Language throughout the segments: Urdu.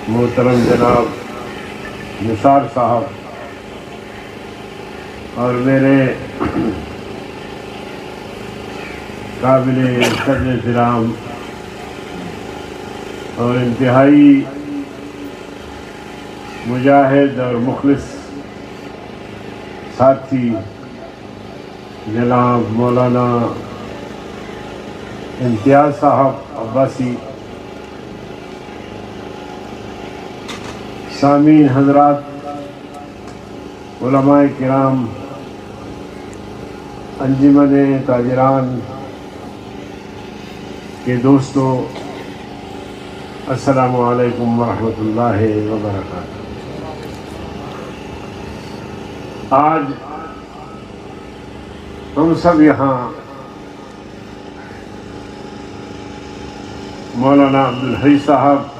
محترم جناب نثار صاحب اور میرے قابل قدر احترام اور انتہائی مجاہد اور مخلص ساتھی جناب مولانا امتیاز صاحب عباسی، سامعین حضرات، علماء کرام، انجمن تاجران کے دوستوں، السلام علیکم ورحمۃ اللہ وبرکاتہ۔ آج ہم سب یہاں مولانا عبدالحی صاحب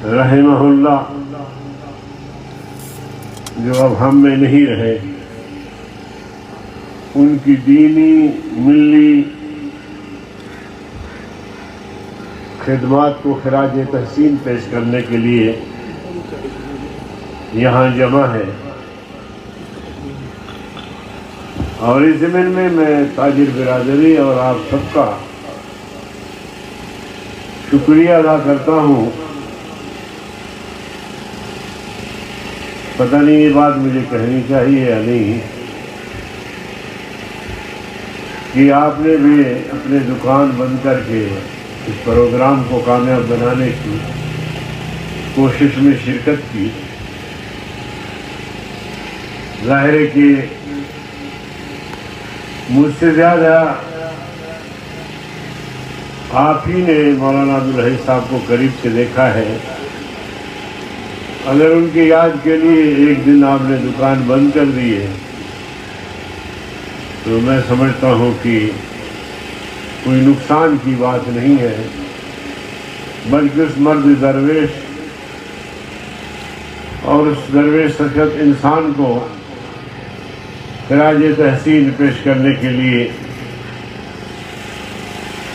رحمہ اللہ جو اب ہم میں نہیں رہے، ان کی دینی ملی خدمات کو خراج تحسین پیش کرنے کے لیے یہاں جمع ہے، اور اس ضمن میں تاجر برادری اور آپ سب کا شکریہ ادا کرتا ہوں۔ پتہ نہیں یہ بات مجھے کہنی چاہیے یا نہیں کہ آپ نے بھی اپنے دکان بند کر کے اس پروگرام کو کامیاب بنانے کی کوشش میں شرکت کی۔ ظاہر ہے کہ مجھ سے زیادہ آپ ہی نے مولانا عبدالحی صاحب کو قریب سے دیکھا ہے۔ اگر ان کی یاد کے لیے ایک دن آپ نے دکان بند کر دی ہے تو میں سمجھتا ہوں کہ کوئی نقصان کی بات نہیں ہے، بلکہ اس مرد درویش اور اس درویش شخص انسان کو خراج تحسین پیش کرنے کے لیے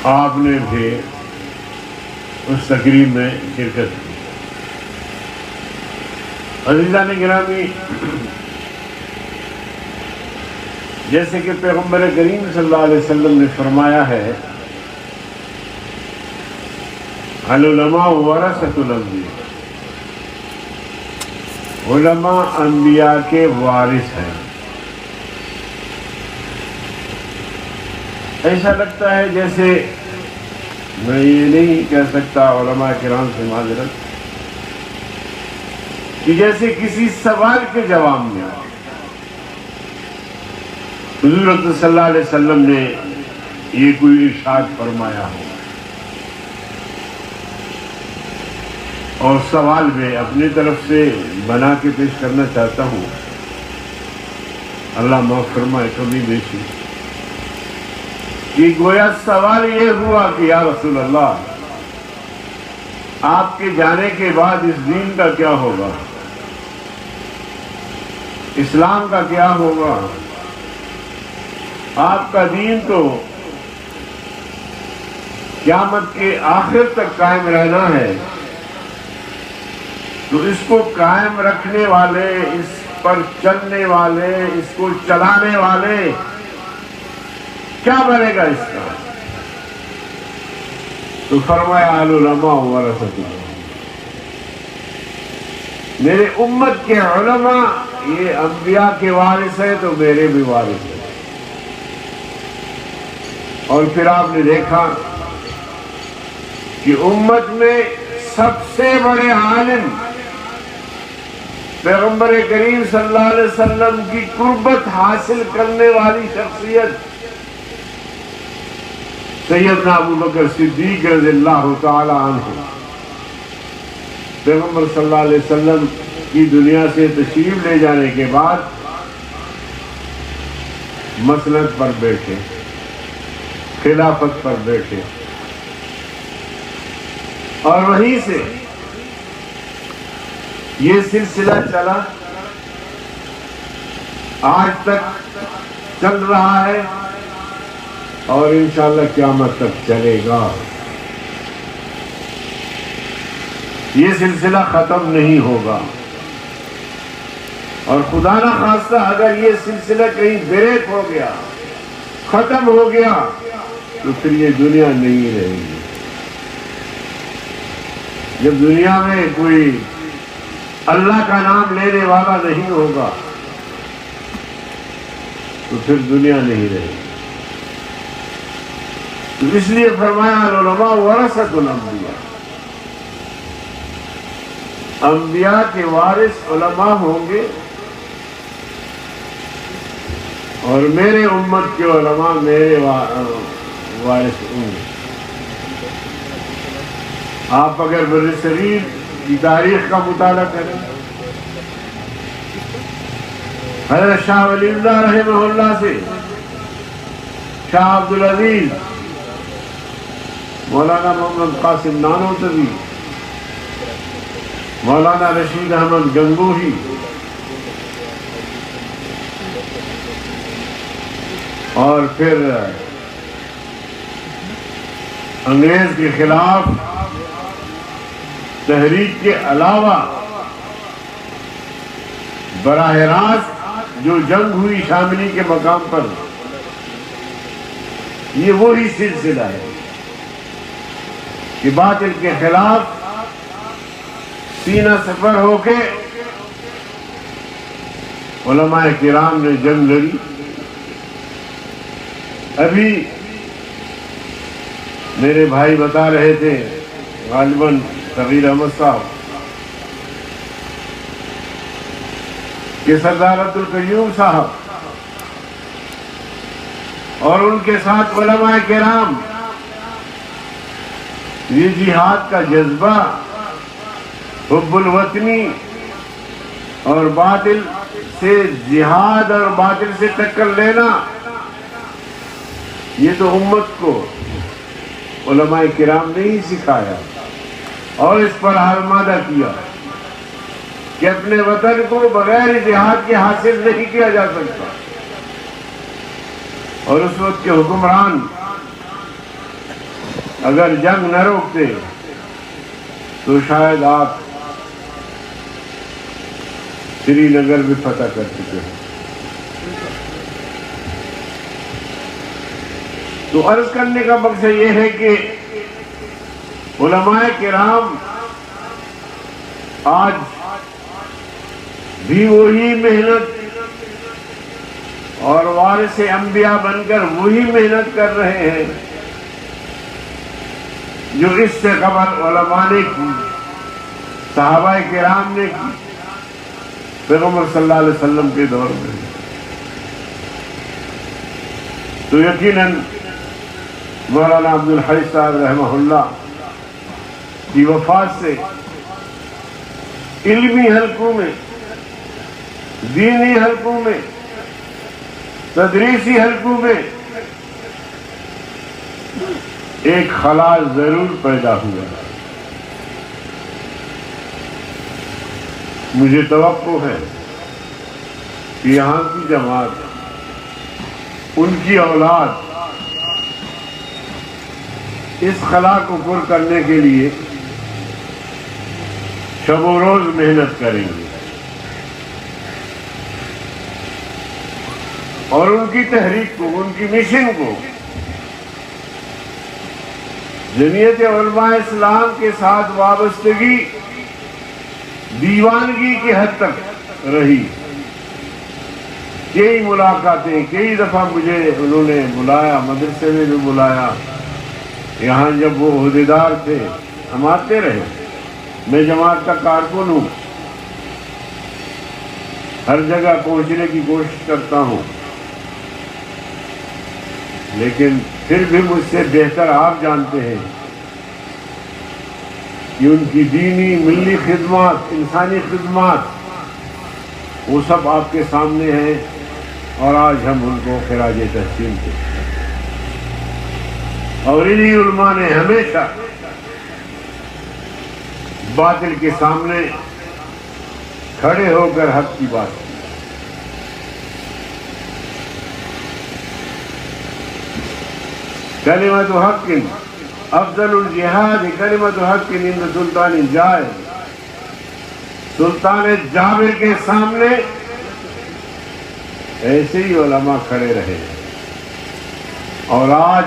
آپ نے بھی اس تقریب میں شرکت کی۔ عزیزان گرامی، جیسے کہ پیغمبر کریم صلی اللہ علیہ وسلم نے فرمایا ہے، العلماء ورثۃ الانبیاء، علماء انبیاء کے وارث ہیں۔ ایسا لگتا ہے جیسے، میں یہ نہیں کہہ سکتا علماء کرام سے معذرت، کہ جیسے کسی سوال کے جواب میں حضور صلی اللہ علیہ وسلم نے یہ کوئی ارشاد فرمایا ہو، اور سوال میں اپنی طرف سے بنا کے پیش کرنا چاہتا ہوں، اللہ معاف فرمائے کبھی بیشی، کہ گویا سوال یہ ہوا کہ یا رسول اللہ، آپ کے جانے کے بعد اس دین کا کیا ہوگا، اسلام کا کیا ہوگا؟ آپ کا دین تو قیامت کے آخر تک قائم رہنا ہے، تو اس کو قائم رکھنے والے، اس پر چلنے والے، اس کو چلانے والے کیا بنے گا اس کا؟ تو فرمایا العلماء ورثۃ الانبیاء، میرے امت کے علماء یہ انبیاء کے وارث ہیں تو میرے بھی وارث ہیں۔ اور پھر آپ نے دیکھا کہ امت میں سب سے بڑے عالم، پیغمبر کریم صلی اللہ علیہ وسلم کی قربت حاصل کرنے والی شخصیت سیدنا ابوبکر صدیق رضی اللہ تعالی عنہ، پیغمبر صلی اللہ علیہ وسلم کی دنیا سے تشریف لے جانے کے بعد مسند پر بیٹھے، خلافت پر بیٹھے، اور وہیں سے یہ سلسلہ چلا، آج تک چل رہا ہے اور انشاءاللہ قیامت تک چلے گا۔ یہ سلسلہ ختم نہیں ہوگا، اور خدا نہ خواستہ اگر یہ سلسلہ کہیں بریک ہو گیا، ختم ہو گیا، تو پھر یہ دنیا نہیں رہے گی۔ جب دنیا میں کوئی اللہ کا نام لینے والا نہیں ہوگا تو پھر دنیا نہیں رہے گی۔ تو اس لیے فرمایا العلماء ورثۃ الانبیاء، انبیاء کے وارث علماء ہوں گے، اور میرے امت کے علماء میرے وارث ہوں گے۔ آپ اگر برصغیر کی تاریخ کا مطالعہ کریں، حضرت شاہ ولی اللہ رحمہ اللہ سے شاہ عبدالعزیز، مولانا محمد قاسم نانوتوی، مولانا رشید احمد گنگوہی، اور پھر انگریز کے خلاف تحریک کے علاوہ براہ راست جو جنگ ہوئی شاملی کے مقام پر، یہ وہی سلسلہ ہے کہ باطل کے خلاف سینہ سفر ہو کے علماء کرام نے جنگ لڑی۔ ابھی میرے بھائی بتا رہے تھے، غالباً صغیر احمد صاحب، کہ سردار عبدالقیوم صاحب اور ان کے ساتھ علماء کرام، یہ جہاد کا جذبہ، حب الوطنی اور باطل سے جہاد اور باطل سے ٹکر لینا، یہ تو امت کو علماء کرام نے ہی سکھایا اور اس پر آمادہ کیا کہ اپنے وطن کو بغیر جہاد کے حاصل نہیں کیا جا سکتا۔ اور اس وقت کے حکمران اگر جنگ نہ روکتے تو شاید آپ سری نگر بھی فتح کر چکے ہیں۔ تو عرض کرنے کا مقصد یہ ہے کہ علماء کرام آج بھی وہی محنت اور وارث انبیاء بن کر وہی محنت کر رہے ہیں جو اس سے قبل علماء نے کی، صحابہ کرام نے کی، پیغمبر صلی اللہ علیہ وسلم کے دور میں۔ تو یقیناً مولانا عبدالحی صاحب رحمہ اللہ کی وفات سے علمی حلقوں میں، دینی حلقوں میں، تدریسی حلقوں میں ایک خلا ضرور پیدا ہوا۔ مجھے توقع ہے کہ یہاں کی جماعت، ان کی اولاد اس خلا کو پر کرنے کے لیے شب و روز محنت کریں گے، اور ان کی تحریک کو، ان کی مشن کو جمعیت علماء اسلام کے ساتھ وابستگی دیوانگی کی حد تک رہی۔ کئی ملاقاتیں، کئی دفعہ مجھے انہوں نے بلایا، مدرسے میں بھی بلایا، یہاں جب وہ عہدیدار تھے ہم آتے رہے۔ میں جماعت کا کارکن ہوں، ہر جگہ پہنچنے کی کوشش کرتا ہوں، لیکن پھر بھی مجھ سے بہتر آپ جانتے ہیں کہ ان کی دینی ملی خدمات، انسانی خدمات، وہ سب آپ کے سامنے ہیں، اور آج ہم ان کو خراج تحسین کرتے ہیں۔ اور انہی علماء نے ہمیشہ باطل کے سامنے کھڑے ہو کر حق کی بات کی۔ کلمۃ حق افضل الجہاد، کلمۃ حق عند سلطان جائز۔ سلطان جابر کے سامنے ایسے ہی علماء کھڑے رہے اور آج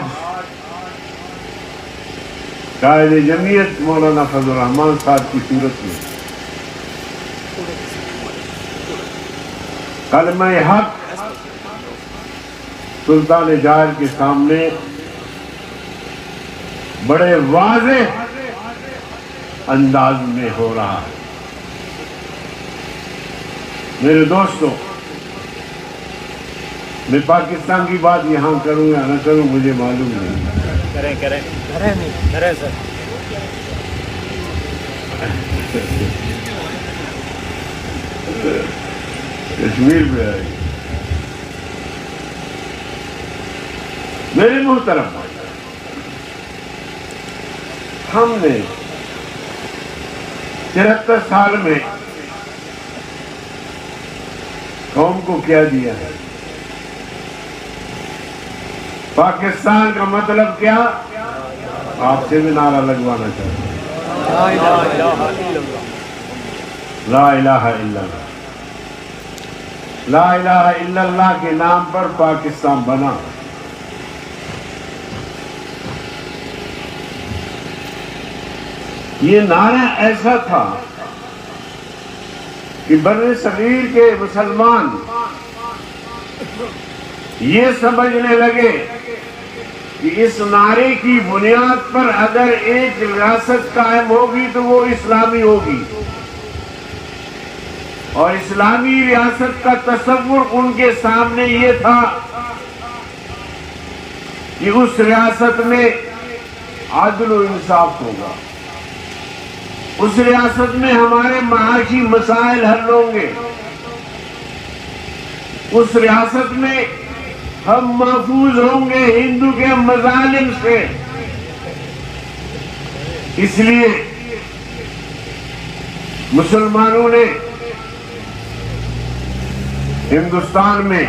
قائد جمعیت مولانا فضل الرحمان صاحب کی صورت میں کلمہ حق سلطان جابر کے سامنے بڑے واضح انداز میں ہو رہا ہے۔ میرے دوستوں، میں پاکستان کی بات یہاں کروں یا نہ کروں مجھے معلوم نہیں، کریں سر۔ کشمیر میں ہے میرے محترم، ہم نے 73 سال میں قوم کو کیا دیا ہے؟ پاکستان کا مطلب کیا؟ آپ سے بھی نعرہ لگوانا چاہتا ہوں، لا الہ الا اللہ، لا الہ الا اللہ۔ لا الہ الا اللہ کے نام پر پاکستان بنا۔ یہ نعرہ ایسا تھا کہ بر صغیر کے مسلمان یہ سمجھنے لگے کہ اس نعرے کی بنیاد پر اگر ایک ریاست قائم ہوگی تو وہ اسلامی ہوگی، اور اسلامی ریاست کا تصور ان کے سامنے یہ تھا کہ اس ریاست میں عدل و انصاف ہوگا، اس ریاست میں ہمارے معاشی مسائل حل ہوں گے، اس ریاست میں ہم محفوظ ہوں گے ہندو کے مظالم سے۔ اس لیے مسلمانوں نے ہندوستان میں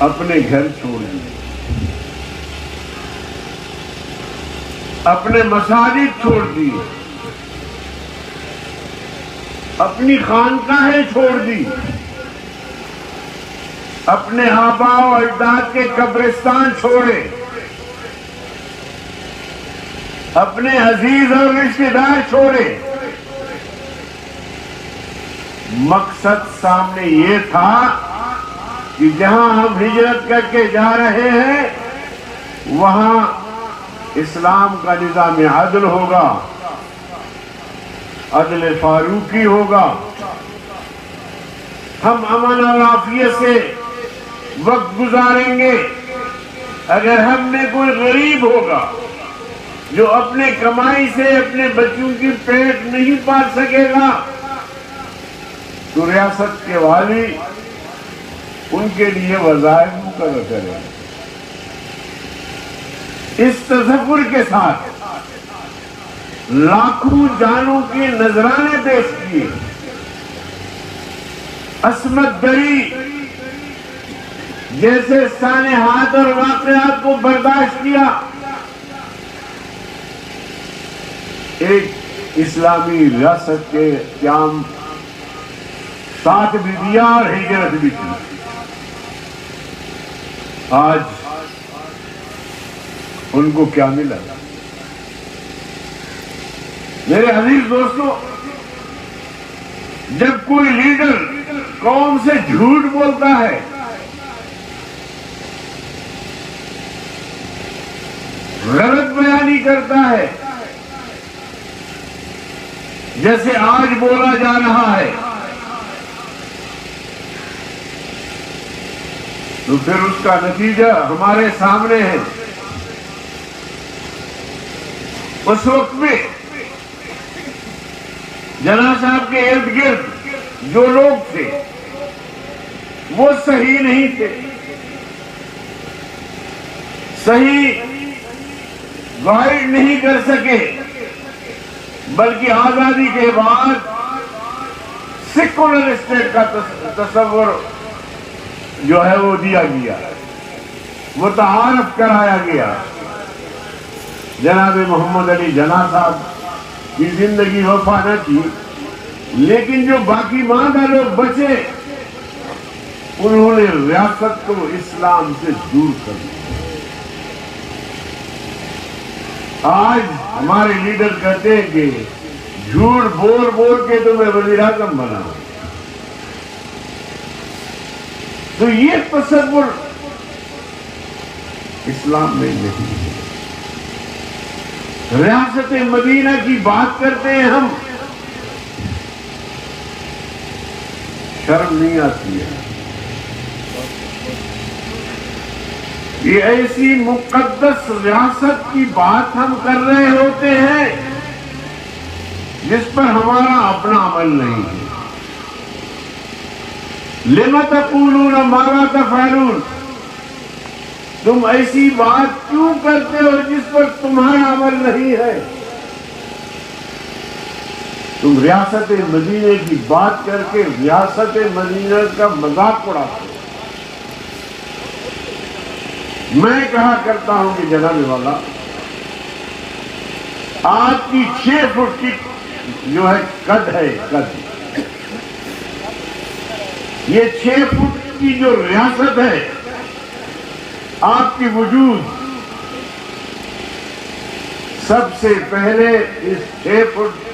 اپنے گھر چھوڑ دیے، اپنے مساجد چھوڑ دیے، اپنی خانقاہیں چھوڑ دی، اپنے آباء و اجداد کے قبرستان چھوڑے، اپنے عزیز اور رشتہ دار چھوڑے۔ مقصد سامنے یہ تھا کہ جہاں ہم ہجرت کر کے جا رہے ہیں وہاں اسلام کا نظام عدل ہوگا، عدل فاروقی ہوگا، ہم امن اور عافیت سے وقت گزاریں گے۔ اگر ہم میں کوئی غریب ہوگا جو اپنے کمائی سے اپنے بچوں کی پیٹ نہیں پال سکے گا تو ریاست کے والی ان کے لیے وظائف مقرر کرے گا۔ اس تصور کے ساتھ لاکھوں جانوں کے نذرانے پیش کیے، عصمت دری جیسے سانحات اور واقعات کو برداشت کیا۔ ایک اسلامی ریاست کے قیام، 7 بیویاں اور ہجرت بھی کی۔ آج ان کو کیا ملا؟ میرے عزیز دوستو، جب کوئی لیڈر قوم سے جھوٹ بولتا ہے، غلط بیانی کرتا ہے، جیسے آج بولا جا رہا ہے، تو پھر اس کا نتیجہ ہمارے سامنے ہے۔ اس وقت میں جناح صاحب کے ارد گرد جو لوگ تھے وہ صحیح نہیں تھے، صحیح گائیڈ نہیں کر سکے، بلکہ آزادی کے بعد سیکولر اسٹیٹ کا تصور جو ہے وہ دیا گیا، متعارف کرایا گیا۔ جناب محمد علی جناح صاحب کی زندگی وفا نہ کی، لیکن جو باقی ماندہ لوگ بچے انہوں نے ریاست کو اسلام سے دور کر دیا۔ آج ہمارے لیڈر کہتے ہیں کہ جھوٹ بول بول کے تو میں وزیر اعظم بنا، تو یہ تصور اسلام میں نہیں ہے۔ ریاست مدینہ کی بات کرتے ہیں ہم، شرم نہیں آتی ہے؟ یہ ایسی مقدس ریاست کی بات ہم کر رہے ہوتے ہیں جس پر ہمارا اپنا عمل نہیں ہے۔ لِمَ تَقُولُونَ مَا لَا تَفْعَلُونَ، تم ایسی بات کیوں کرتے ہو جس پر تمہارا عمل نہیں ہے؟ تم ریاست مدینہ کی بات کر کے ریاست مدینہ کا مذاق اڑاتے ہو۔ میں کہا کرتا ہوں کہ جناب والا، آپ کی 6 فٹ کی جو ہے قد ہے، قد، یہ 6 فٹ کی جو ریاست ہے، آپ کی وجود سب سے پہلے اس 6 فٹ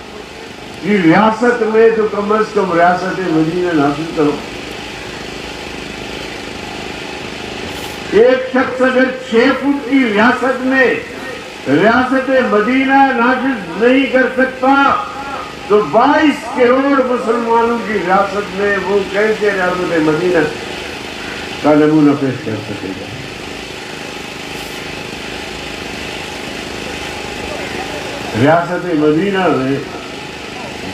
کی ریاست میں تو کم از کم ریاست مدینہ نافذ کرو۔ ایک شخص اگر 6 فٹ کی ریاست میں ریاست مدینہ نافذ نہیں کر سکتا تو 22 کروڑ مسلمانوں کی ریاست میں وہ کیسے ریاست مدینہ کا نمونہ پیش کر سکے گا؟ ریاست مدینہ میں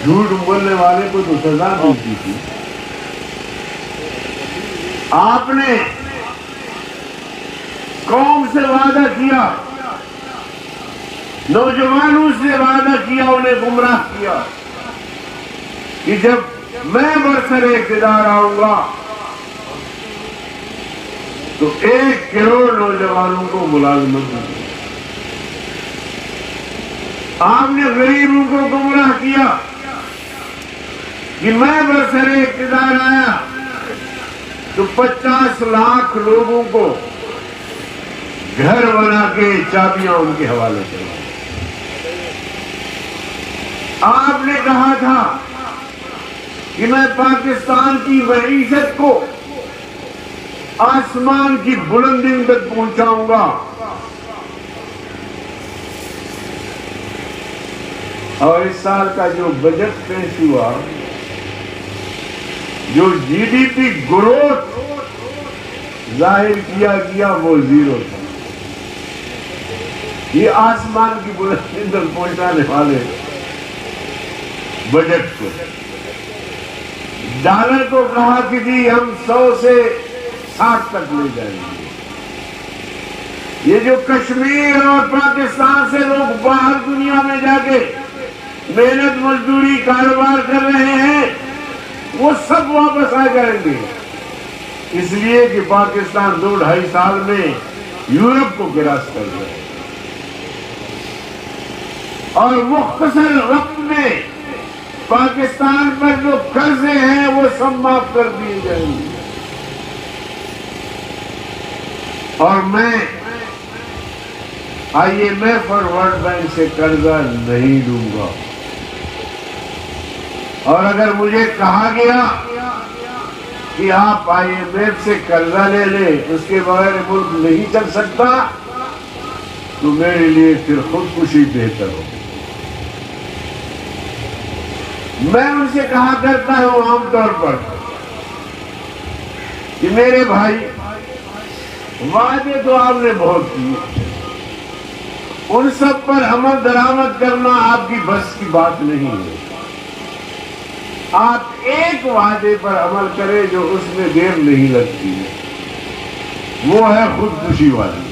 جھوٹ بولنے والے کو تو سزا ملتی تھی۔ آپ نے قوم سے وعدہ کیا، نوجوانوں سے وعدہ کیا، انہیں گمراہ کیا کہ جب میں برسر اقتدار آؤں گا تو 1 کروڑ نوجوانوں کو ملازمت دوں گا۔ آپ نے غریبوں کو گمراہ کیا کہ میں برسر اقتدار آیا تو 50 لاکھ لوگوں کو گھر بنا کے چابیاں ان کے حوالے کروں۔ آپ نے کہا تھا کہ میں پاکستان کی معیشت کو آسمان کی بلندی تک پہنچاؤں گا، اور اس سال کا جو بجٹ پیش ہوا، جو جی ڈی پی گروتھ ظاہر کیا گیا وہ 0 تھا۔ یہ آسمان کی بلندی تک پہنچانے والے بجٹ کو، ڈالر کو کہا کہ جی ہم 100 سے 60 تک لے جائیں گے۔ یہ جو کشمیر اور پاکستان سے لوگ باہر دنیا میں جا کے محنت مزدوری کاروبار کر رہے ہیں، وہ سب واپس آ جائیں گے، اس لیے کہ پاکستان 2-2.5 سال میں یورپ کو گراس کر جائے اور مختصر وقت میں پاکستان پر جو قرضے ہیں وہ سب معاف کر دیے جائیں گے۔ اور میں IMF اور ورلڈ بینک سے قرضہ نہیں لوں گا، اور اگر مجھے کہا گیا کہ آپ IMF سے قرضہ لے لیں، اس کے بغیر ملک نہیں چل سکتا، تو میرے لیے پھر خودکشی بہتر ہو۔ میں ان سے کہا کرتا ہوں عام طور پر کہ میرے بھائی، وعدے تو آپ نے بہت کیے، ان سب پر عمل درآمد کرنا آپ کی بس کی بات نہیں ہے۔ آپ ایک وعدے پر عمل کریں جو اس میں دیر نہیں لگتی ہے، وہ ہے خودکشی والی۔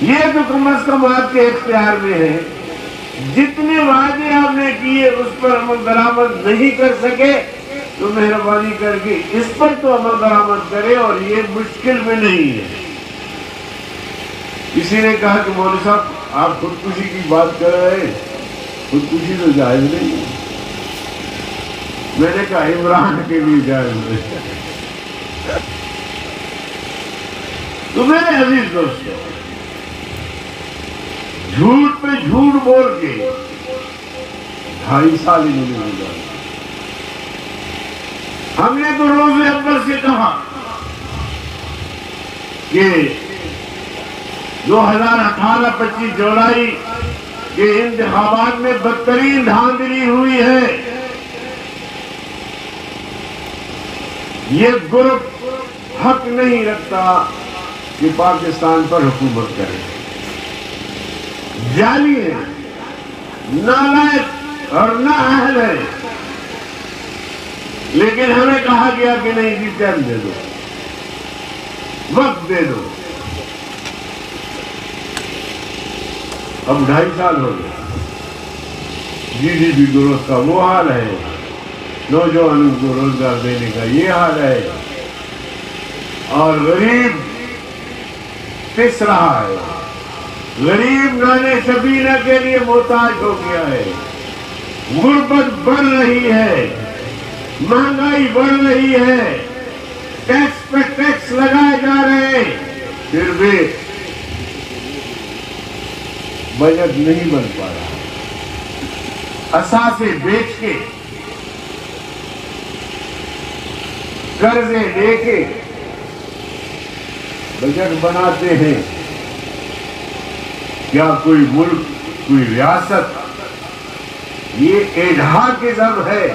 یہ تو کم از کم آپ کے اختیار میں ہے۔ جتنے وعدے آپ نے کیے اس پر عمل درآمد نہیں کر سکے تو مہربانی کر کے اس پر تو عمل درآمد کرے، اور یہ مشکل میں نہیں ہے۔ کسی نے کہا کہ مولوی صاحب آپ خودکشی کی بات کر رہے ہیں، خودکشی تو جائز نہیں ہے. میں نے کہا عمران کے لیے جائز نہیں. تو میرے عزیز دوستو، جھوٹ پہ جھوٹ بول کے 2.5 سال ہی نہیں گزارے. ہم نے تو روز اول سے کہا کہ 2018-25 جولائی کے انتخابات میں بدترین دھاندلی ہوئی ہے. یہ گروپ حق نہیں رکھتا کہ پاکستان پر حکومت کرے. جعلی ہے، نالائق اور نااہل ہے. لیکن ہمیں کہا گیا کہ نہیں جی ٹائم دے دو، وقت دے دو. اب 2.5 سال ہو گئے. GDP گروتھ کا وہ حال ہے، نوجوانوں کو روزگار دینے کا یہ حال ہے، اور غریب پس رہا ہے. غریب نانے شبینہ کے لیے محتاج ہو گیا ہے. غربت بڑھ رہی ہے، مہنگائی بڑھ رہی ہے، ٹیکس پہ ٹیکس لگائے جا رہے ہیں، پھر بھی بجٹ نہیں بن پا رہا. اثاثے بیچ کے، قرضے لے کے بجٹ بناتے ہیں. کیا کوئی ملک، کوئی ریاست یہ ایڈھاکزم ہے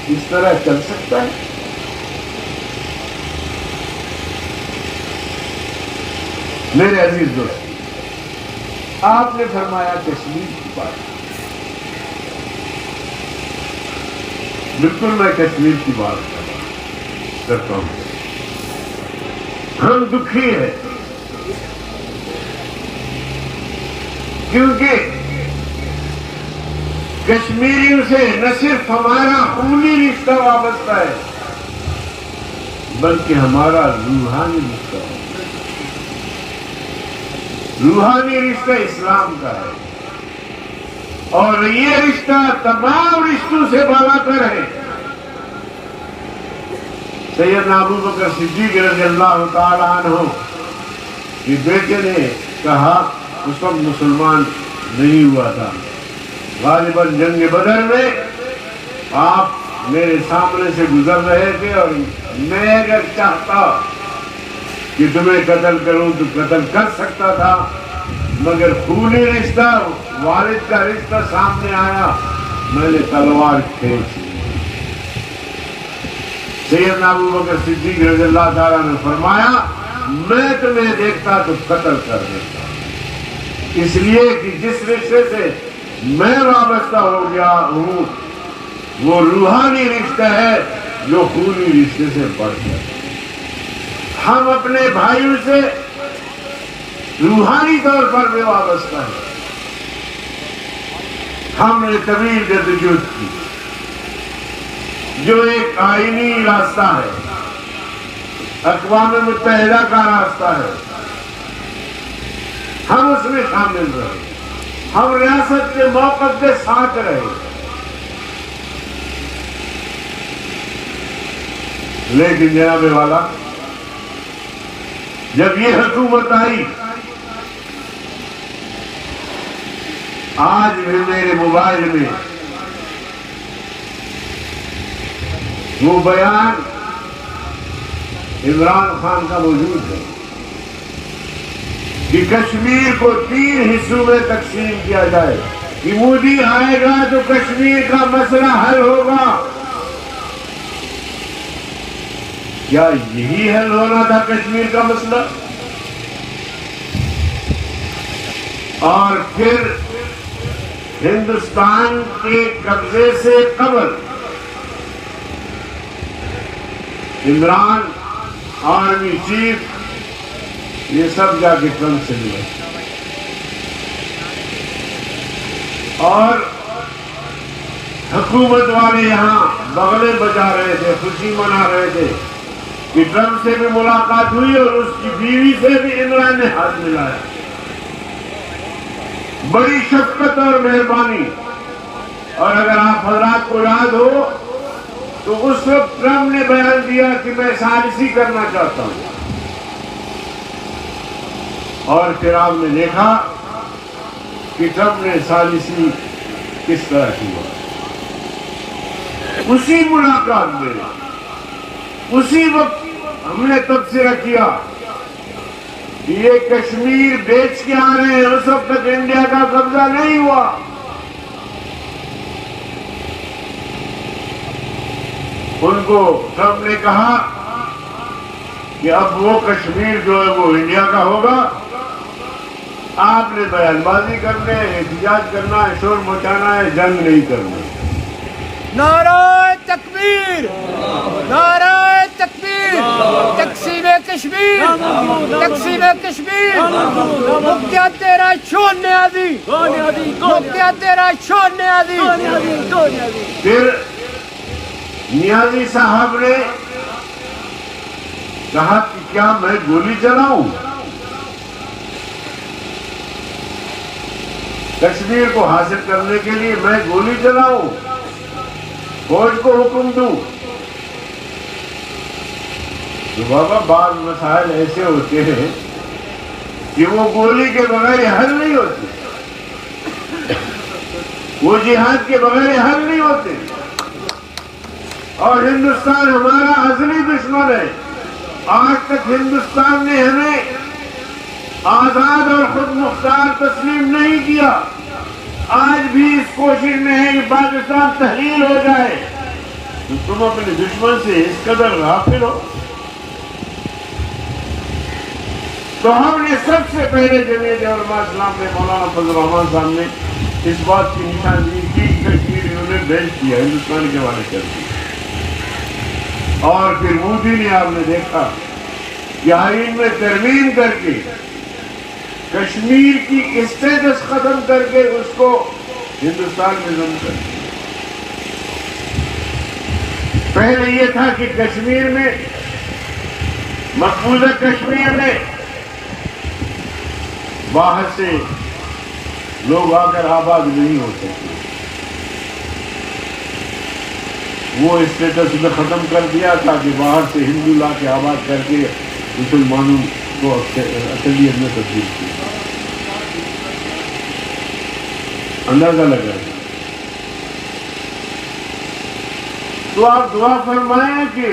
اس طرح چل سکتا ہے؟ میرے عزیز دوست، آپ نے فرمایا کشمیر کی بات. بالکل میں کشمیر کی بات کرتا ہوں. ہم دکھی ہیں کیونکہ کشمیریوں سے نہ صرف ہمارا خونی رشتہ وابستہ ہے بلکہ ہمارا روحانی رشتہ ہے. روحانی رشتہ اسلام کا ہے، اور یہ رشتہ تمام رشتوں سے بالا تر ہے. سیدنا ابو بکر صدیق رضی اللہ تعالی عنہ کے بیٹے نے کہا، اس وقت مسلمان نہیں ہوا تھا، غالباً جنگ بدر میں آپ میرے سامنے سے گزر رہے تھے، اور میں اگر چاہتا کہ تمہیں قتل کروں تو قتل کر سکتا تھا، مگر خونی رشتہ، والد کا رشتہ سامنے آیا، میں نے تلوار کھینچ لی. سیدنا ابو بکر صدیق رضی اللہ تعالیٰ نے فرمایا، میں تمہیں دیکھتا تو قتل کر دیتا، اس لیے کہ جس رشتے سے میں وابستہ ہو گیا ہوں وہ روحانی رشتہ ہے جو خونی رشتے سے بڑھ گیا. ہم اپنے بھائیوں سے روحانی طور پر بھی وابستہ ہیں. ہم نے طویل جدوجہد کی، جو ایک آئینی راستہ ہے، اقوام متحدہ کا راستہ ہے، ہم اس میں شامل رہے، ہم ریاست کے موقف کے ساتھ رہے. لیکن جناب والا، جب یہ حکومت آئی، آج بھی میرے موبائل میں وہ بیان عمران خان کا موجود ہے کہ کشمیر کو 3 حصوں میں تقسیم کیا جائے، کہ مودی آئے گا تو کشمیر کا مسئلہ حل ہوگا. کیا یہی حل ہونا تھا کشمیر کا مسئلہ؟ اور پھر ہندوستان کے قبضے سے قبل عمران، آرمی چیف، یہ سب جا کے ٹرمپ سے ملے، اور حکومت والے یہاں بغلیں بجا رہے تھے، خوشی منا رہے تھے کہ ٹرمپ سے بھی ملاقات ہوئی اور اس کی بیوی سے بھی عمران نے ہاتھ ملایا. بڑی شفقت اور مہربانی. اور اگر آپ حضرات کو یاد ہو تو اس وقت ٹرمپ نے بیان دیا کہ میں ثالثی کرنا چاہتا ہوں، اور پھر آپ نے دیکھا کہ ٹرمپ نے ثالثی کس طرح کی. اسی ملاقات میں اسی وقت ہم نے تبصرہ کیا کہ یہ کشمیر بیچ کے آ رہے ہیں، اس وقت تک انڈیا کا قبضہ نہیں ہوا. ان کو ٹرمپ نے کہا کہ اب وہ کشمیر جو ہے وہ انڈیا کا ہوگا، آپ نے بیان بازی کرنا ہے، احتجاج کرنا ہے، شور مچانا ہے، جنگ نہیں کرنا. نعرہ تکبیر، نعرہ تکبیر، تقسیم کشمیر، تقسیم کشمیر، مکتیا تیرا چھوڑنے آدھی، مکتیا تیرا چھوڑنے آدھی. پھر نیازی صاحب نے کہا کہ کیا میں گولی چلاؤں؟ کشمیر کو حاصل کرنے کے لیے میں گولی چلاؤں، فوج کو حکم دوں؟ تو بابا بعض مسائل ایسے ہوتے ہیں کہ وہ گولی کے بغیر حل نہیں ہوتے، وہ جہاد کے بغیر حل نہیں ہوتے. اور ہندوستان ہمارا ازلی دشمن ہے. آج تک ہندوستان نے ہمیں آزاد اور خود مختار تسلیم نہیں کیا. آج بھی اس کوشش میں ہے کہ پاکستان تحلیل ہو جائے. تو تم اپنے دشمن سے اس قدر غافل ہو. تو ہم نے سب سے پہلے جمعیت علماء اسلام میں مولانا فضل الرحمان صاحب نے اس بات کی نشاندہی کی کہ کشمیر انہوں نے بیچ کیا، ہندوستان کے حوالے کر دیا. اور پھر مودی نے آپ نے دیکھا کہ آئین میں ترمیم کر کے کشمیر کی اسٹیٹس ختم کر کے اس کو ہندوستان میں ضم کر دیا. پہلے یہ تھا کہ کشمیر میں، مقبوضہ کشمیر میں باہر سے لوگ آ کر آباد نہیں ہو سکتے. وہ اسٹیٹس میں ختم کر دیا تاکہ باہر سے ہندو لا کے آباد کر کے مسلمانوں کو اقلیت میں تبدیل کیا. اندازہ لگا. تو آپ دعا فرمائیں کہ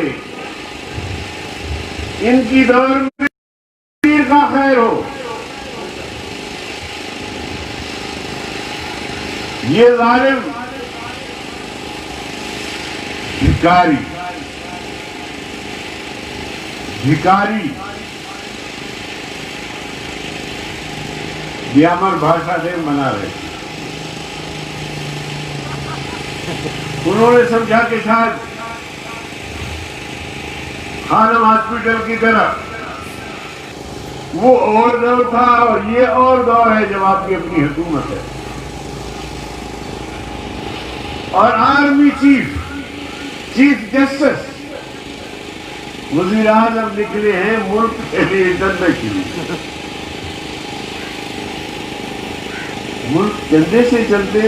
ان کی دور میں کشمیر کا خیر ہو. یہ ظالم بھکاری بیامر بھاشا سے منا رہے. انہوں نے سمجھا کہ شاید خانم ہاسپٹل کی طرح وہ اور دور تھا اور یہ اور دور ہے جب آپ کی اپنی حکومت ہے. اور آرمی چیف جسٹس وزیر اعظم نکلے ہیں ملک کے لیے چندے کے لیے. ملک چندے سے چلتے